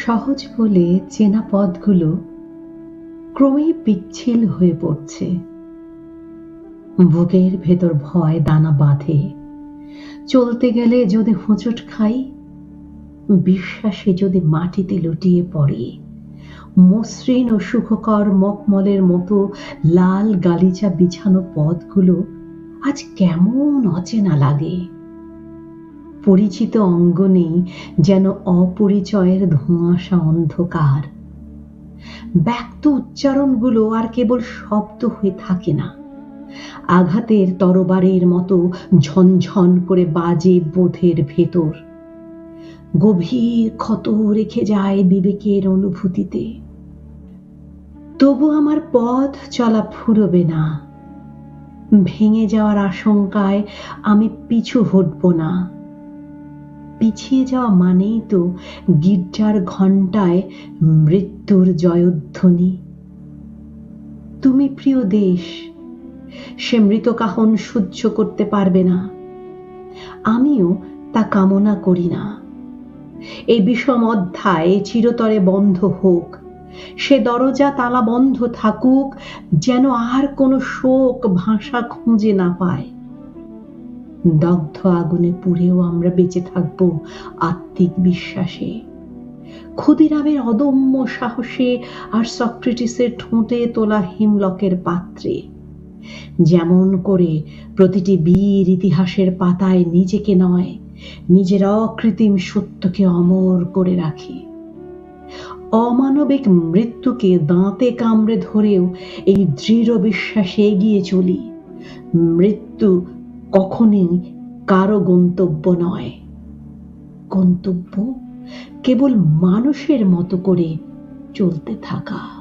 সহজ বলে চেনা পথগুলো ক্রমেই পিচ্ছিল হয়ে পড়ছে। বুকের ভেতর ভয় দানা বাঁধে। চলতে গেলে যদি হোঁচট খাই, বিশ্বাসে যদি মাটিতে লুটিয়ে পড়ে, মসৃণ ও সুখকর মখমলের মতো লাল গালিচা বিছানো পথগুলো আজ কেমন অচেনা লাগে। পরিচিত অঙ্গ নেই, যেন অপরিচয়ের ধোঁয়াশা অন্ধকার। ব্যক্ত উচ্চারণগুলো আর কেবল শব্দ হয়ে থাকে না, আঘাতের তরবারির মতো ঝনঝন করে বাজে বোধের ভেতর। গভীর ক্ষত রেখে যায় বিবেকের অনুভূতিতে। তবু আমার পথ চলা ফুরবে না। ভেঙে যাওয়ার আশঙ্কায় আমি পিছু হটব না। পিছিয়ে যাওয়া মানেই তো গির্জার ঘণ্টায় মৃত্যুর জয়ধ্বনি। তুমি প্রিয় দেশ, সে মৃতকাহন সহ্য করতে পারবে না। আমিও তা কামনা করি না। এই বিষম অধ্যায় চিরতরে বন্ধ হোক। সে দরজা তালা বন্ধ থাকুক, যেন আর কোনো শোক ভাষা খুঁজে না পায়। দগ্ধ আগুনে পুড়েও আমরা বেঁচে থাকবো আত্মিক বিশ্বাসে, ক্ষুদিরামের অদম্য সাহসে, আর সক্রেটিসের ঠোঁটে তোলা হিমলকের পাত্রে। যেমন করে প্রতিটি বীর ইতিহাসের পাতায় নিজেকে নয়, নিজের অকৃত্রিম সত্যকে অমর করে রাখে। অমানবিক মৃত্যুকে দাঁতে কামড়ে ধরেও এই দৃঢ় বিশ্বাসে এগিয়ে চলি, মৃত্যু কখনই কারো গন্তব্য নয়। গন্তব্য কেবল মানুষের মতো করে চলতে থাকা।